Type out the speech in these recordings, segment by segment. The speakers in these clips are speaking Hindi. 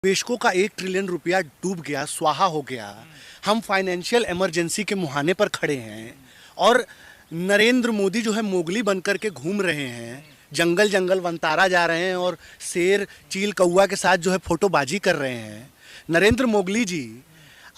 निवेशकों का 1 ट्रिलियन रुपया डूब गया, स्वाहा हो गया। हम फाइनेंशियल इमरजेंसी के मुहाने पर खड़े हैं और नरेंद्र मोदी जो है मोगली बनकर के घूम रहे हैं, जंगल जंगल वंतारा जा रहे हैं और शेर चील कौवा के साथ जो है फोटोबाजी कर रहे हैं। नरेंद्र मोगली जी,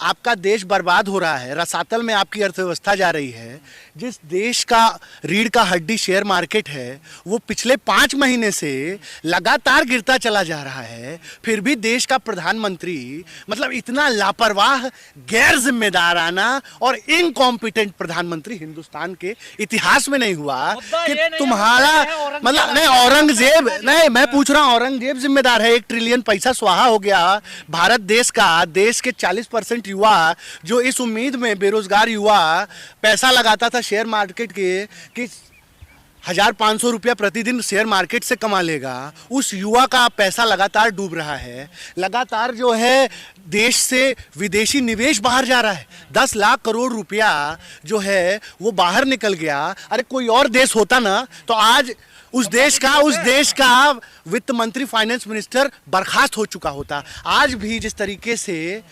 आपका देश बर्बाद हो रहा है, रसातल में आपकी अर्थव्यवस्था जा रही है। जिस देश का रीढ़ का हड्डी शेयर मार्केट है वो पिछले 5 महीने से लगातार गिरता चला जा रहा है, फिर भी देश का प्रधानमंत्री मतलब इतना लापरवाह, गैर जिम्मेदाराना और इनकॉम्पिटेंट प्रधानमंत्री हिंदुस्तान के इतिहास में नहीं हुआ कि तुम्हारा मतलब नहीं औरंगजेब नहीं, मैं पूछ रहा हूँ औरंगजेब जिम्मेदार है। 1 ट्रिलियन पैसा स्वाहा हो गया भारत देश का। देश के 40% युवा जो इस उम्मीद में, बेरोजगार युवा पैसा लगाता था शेयर मार्केट के कि 1500 रुपया प्रतिदिन शेयर मार्केट से कमा लेगा, उस युवा का पैसा लगातार डूब रहा है। लगातार जो है देश से विदेशी निवेश बाहर जा रहा है। 10 लाख करोड़ रुपया जो है वो बाहर निकल गया। अरे कोई और देश होता ना तो आज उस देश का वित्त मंत्री, फाइनेंस मिनिस्टर बर्खास्त हो चुका होता। आज भी जिस तरीके से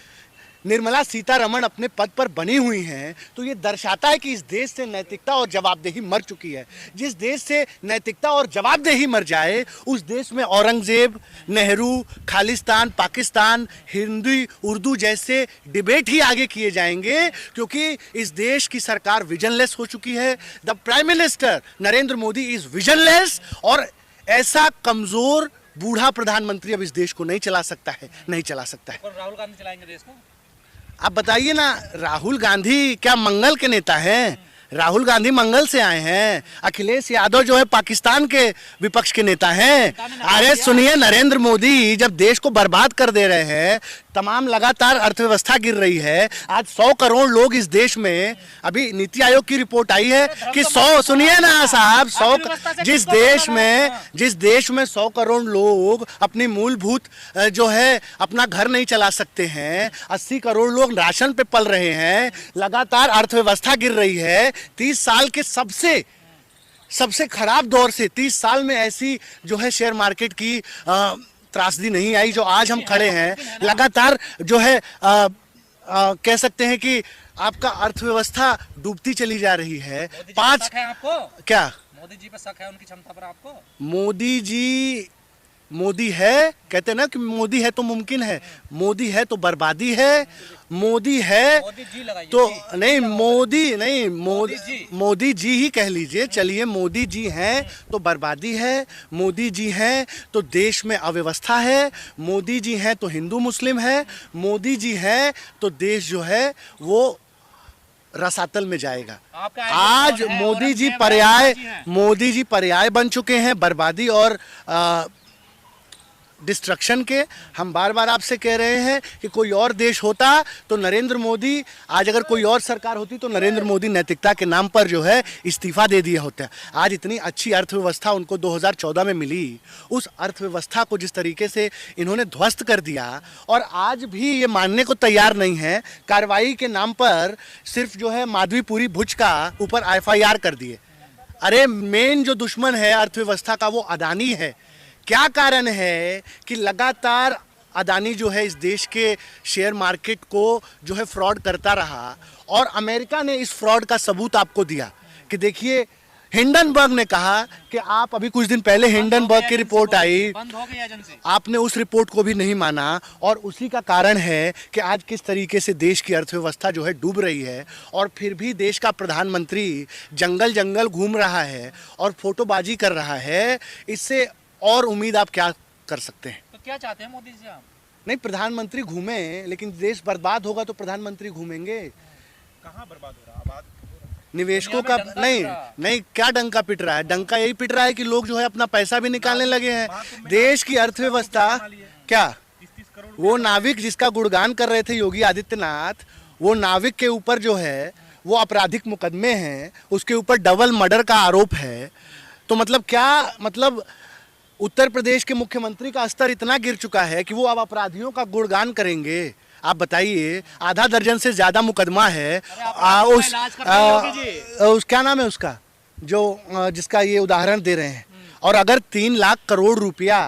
निर्मला सीतारमण अपने पद पर बनी हुई हैं तो ये दर्शाता है कि इस देश से नैतिकता और जवाबदेही मर चुकी है। जिस देश से नैतिकता और जवाबदेही मर जाए उस देश में औरंगजेब, नेहरू, खालिस्तान, पाकिस्तान, हिंदी, उर्दू जैसे डिबेट ही आगे किए जाएंगे, क्योंकि इस देश की सरकार विजनलेस हो चुकी है। The prime minister Narendra Modi is visionless और ऐसा कमजोर बूढ़ा प्रधानमंत्री अब इस देश को नहीं चला सकता है, नहीं चला सकता है। राहुल गांधी चलाएंगे देश को? आप बताइए ना, राहुल गांधी क्या मंगल के नेता हैं? राहुल गांधी मंगल से आए हैं। अखिलेश यादव जो है पाकिस्तान के विपक्ष के नेता हैं। अरे सुनिए, नरेंद्र मोदी जब देश को बर्बाद कर दे रहे हैं, तमाम लगातार अर्थव्यवस्था गिर रही है। आज 100 करोड़ लोग इस देश में, अभी नीति आयोग की रिपोर्ट आई है कि 100, सुनिए ना साहब, 100 जिस देश में 100 करोड़ लोग अपनी मूलभूत जो है अपना घर नहीं चला सकते हैं, 80 करोड़ लोग राशन पे पल रहे हैं, लगातार अर्थव्यवस्था गिर रही है। 30 साल के सबसे खराब दौर से 30 साल में ऐसी जो है शेयर मार्केट की त्रासदी नहीं आई जो आज हम खड़े हैं। लगातार जो है कह सकते हैं कि आपका अर्थव्यवस्था डूबती चली जा रही है। क्या मोदी जी पे शक है, उनकी क्षमता पर आपको? मोदी है, कहते ना कि मोदी है तो मुमकिन है, मोदी है तो बर्बादी है, मोदी है तो नहीं, मोदी जी ही कह लीजिए, चलिए मोदी जी हैं तो बर्बादी है, मोदी जी हैं तो देश में अव्यवस्था है, मोदी जी हैं तो हिंदू मुस्लिम है, मोदी जी हैं तो देश जो है वो रसातल में जाएगा। आज मोदी जी पर्याय बन चुके हैं बर्बादी और डिस्ट्रक्शन के। हम बार बार आपसे कह रहे हैं कि कोई और देश होता तो नरेंद्र मोदी, आज अगर कोई और सरकार होती तो नरेंद्र मोदी नैतिकता के नाम पर जो है इस्तीफा दे दिया होता। आज इतनी अच्छी अर्थव्यवस्था उनको 2014 में मिली, उस अर्थव्यवस्था को जिस तरीके से इन्होंने ध्वस्त कर दिया और आज भी ये मानने को तैयार नहीं है। कार्रवाई के नाम पर सिर्फ जो है माधवीपुरी भुज का ऊपर FIR कर दिए। अरे मेन जो दुश्मन है अर्थव्यवस्था का वो अदानी है। क्या कारण है कि लगातार अदानी जो है इस देश के शेयर मार्केट को जो है फ्रॉड करता रहा और अमेरिका ने इस फ्रॉड का सबूत आपको दिया कि देखिए, हिंडनबर्ग ने कहा कि आप, अभी कुछ दिन पहले हिंडनबर्ग की रिपोर्ट आई, बंद हो गई एजेंसी, आपने उस रिपोर्ट को भी नहीं माना और उसी का कारण है कि आज किस तरीके से देश की अर्थव्यवस्था जो है डूब रही है और फिर भी देश का प्रधानमंत्री जंगल जंगल घूम रहा है और फोटोबाजी कर रहा है। इससे और उम्मीद आप क्या कर सकते हैं? तो क्या चाहते हैं मोदी जी आप? नहीं, प्रधानमंत्री घूमे, लेकिन देश बर्बाद होगा तो प्रधानमंत्री घूमेंगे। कहाँ बर्बाद हो रहा है? निवेशकों का नहीं, क्या डंका पिट रहा है? डंका यही पिट रहा है कि लोग जो है अपना पैसा भी निकालने लगे हैं। देश की अर्थव्यवस्था क्या, वो नाविक जिसका गुणगान कर रहे थे योगी आदित्यनाथ, वो नाविक के ऊपर जो है वो आपराधिक मुकदमे हैं, उसके ऊपर डबल मर्डर का आरोप है। तो मतलब क्या, मतलब उत्तर प्रदेश के मुख्यमंत्री का स्तर इतना गिर चुका है कि वो अब अपराधियों का गुणगान करेंगे? आप बताइए, आधा दर्जन से ज्यादा मुकदमा है। उस क्या नाम है उसका, जो जिसका ये उदाहरण दे रहे हैं, और अगर 3 लाख करोड़ रुपया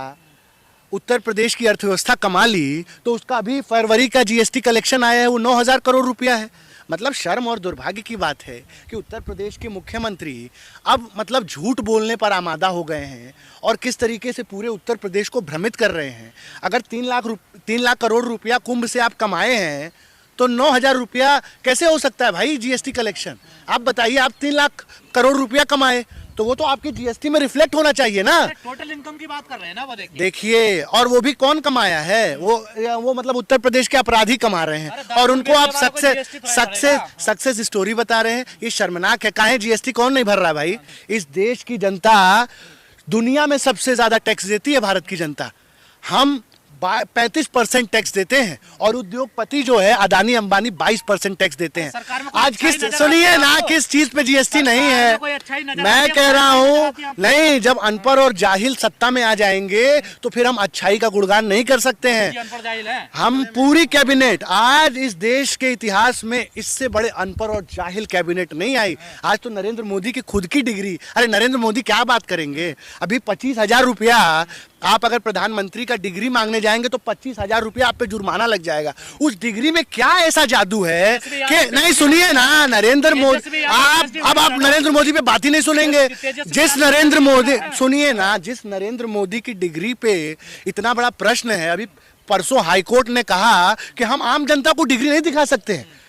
उत्तर प्रदेश की अर्थव्यवस्था कमा ली, तो उसका अभी फरवरी का जीएसटी कलेक्शन आया है वो 9,000 करोड़ रुपया है। मतलब शर्म और दुर्भाग्य की बात है कि उत्तर प्रदेश के मुख्यमंत्री अब मतलब झूठ बोलने पर आमादा हो गए हैं और किस तरीके से पूरे उत्तर प्रदेश को भ्रमित कर रहे हैं। अगर 3 लाख करोड़ रुपया कुंभ से आप कमाए हैं तो 9,000 रुपया कैसे हो सकता है भाई जीएसटी कलेक्शन? आप बताइए, आप 3 लाख करोड़ रुपया कमाए तो वो तो आपके जीएसटी में रिफ्लेक्ट होना चाहिए ना। टोटल इनकम की बात कर रहे हैं ना, वो देखिए, और वो भी कौन कमाया है? वो मतलब उत्तर प्रदेश के अपराधी कमा रहे हैं और उनको आप सक्सेस स्टोरी बता रहे हैं। ये शर्मनाक है। काहे जीएसटी कौन नहीं भर रहा है भाई? इस देश की जनता दुनिया में सबसे ज्यादा टैक्स देती है, भारत की जनता। हम 35% टैक्स देते हैं और उद्योगपति जो है अदानी अंबानी 22% टैक्स देते हैं। आज सुनिए ना, किस चीज पे जीएसटी नहीं है? मैं कह रहा हूँ नहीं, जब अनपढ़ और जाहिल सत्ता में आ जाएंगे तो फिर हम अच्छाई का गुणगान नहीं कर सकते हैं। हम पूरी कैबिनेट, आज इस देश के इतिहास में इससे बड़े अनपढ़ और जाहिल कैबिनेट नहीं आई। आज तो नरेंद्र मोदी की खुद की डिग्री, अरे नरेंद्र मोदी क्या बात करेंगे? अभी 25,000 रुपया आप अगर प्रधानमंत्री का डिग्री मांगने जाएंगे तो 25,000 रुपया आप पे जुर्माना लग जाएगा। उस डिग्री में क्या ऐसा जादू है कि नहीं? सुनिए ना, नरेंद्र मोदी, आप नरेंद्र मोदी पे बात ही नहीं सुनेंगे। जिस नरेंद्र मोदी, सुनिए ना, जिस नरेंद्र मोदी की डिग्री पे इतना बड़ा प्रश्न है, अभी परसों हाईकोर्ट ने कहा कि हम आम जनता को डिग्री नहीं दिखा सकते हैं।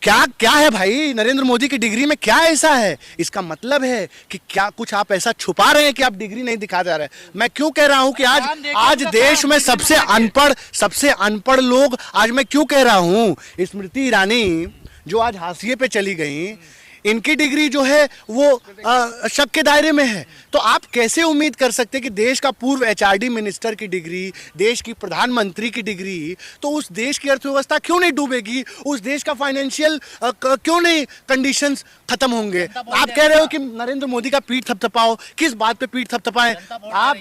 क्या है भाई? नरेंद्र मोदी की डिग्री में क्या ऐसा है? इसका मतलब है कि क्या कुछ आप ऐसा छुपा रहे हैं कि आप डिग्री नहीं दिखा जा रहे हैं। मैं क्यों कह रहा हूं कि आज देश में सबसे अनपढ़ लोग, आज मैं क्यों कह रहा हूं, स्मृति ईरानी जो आज हाशिए पे चली गई, इनकी डिग्री जो है वो शक के दायरे में है। तो आप कैसे उम्मीद कर सकते हैं कि देश का पूर्व एचआरडी मिनिस्टर की डिग्री, देश की प्रधानमंत्री की डिग्री, तो उस देश की अर्थव्यवस्था क्यों नहीं डूबेगी? उस देश का फाइनेंशियल क्यों नहीं कंडीशंस खत्म होंगे? आप कह रहे हो कि नरेंद्र मोदी का पीठ थपथपाओ, किस बात पे पीठ थपथपाएं? आप,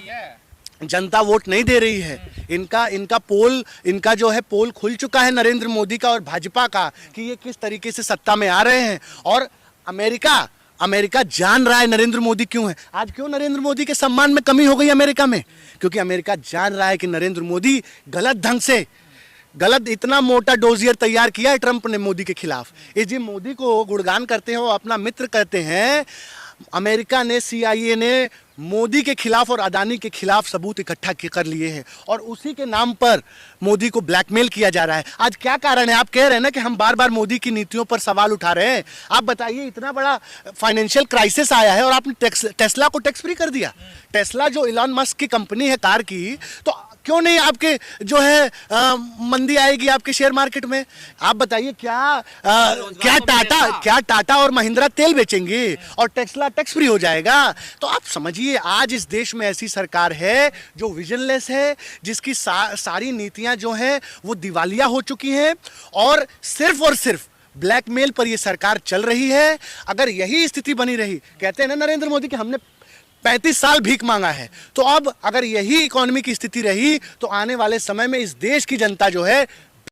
जनता वोट नहीं दे रही है। इनका जो है पोल खुल चुका है नरेंद्र मोदी का और भाजपा का कि ये किस तरीके से सत्ता में आ रहे हैं। और अमेरिका जान रहा है नरेंद्र मोदी क्यों है। आज क्यों नरेंद्र मोदी के सम्मान में कमी हो गई अमेरिका में? क्योंकि अमेरिका जान रहा है कि नरेंद्र मोदी गलत इतना मोटा डोजियर तैयार किया है ट्रंप ने मोदी के खिलाफ। इस जी मोदी को गुणगान करते हैं, वो अपना मित्र कहते हैं। अमेरिका ने, CIA ने मोदी के खिलाफ और अदानी के खिलाफ सबूत इकट्ठा कर लिए हैं और उसी के नाम पर मोदी को ब्लैकमेल किया जा रहा है। आज क्या कारण है? आप कह रहे हैं ना कि हम बार बार मोदी की नीतियों पर सवाल उठा रहे हैं। आप बताइए, इतना बड़ा फाइनेंशियल क्राइसिस आया है और आपने टेस्ला को टैक्स फ्री कर दिया। टेस्ला जो इलॉन मस्क की कंपनी है कार की, तो क्यों नहीं आपके जो है मंदी आएगी आपके शेयर मार्केट में? आप बताइए, क्या टाटा और महिंद्रा तेल बेचेंगे और टेस्ला टैक्स फ्री हो जाएगा? तो आप समझिए, आज इस देश में ऐसी सरकार है जो विजनलेस है, जिसकी सारी नीतियां जो हैं वो दिवालिया हो चुकी हैं और सिर्फ ब्लैकमेल पर ये सरकार चल रही है। अगर यही स्थिति बनी रही, कहते हैं ना नरेंद्र मोदी कि हमने 35 साल भीख मांगा है, तो अब अगर यही इकोनॉमी की स्थिति रही तो आने वाले समय में इस देश की जनता जो है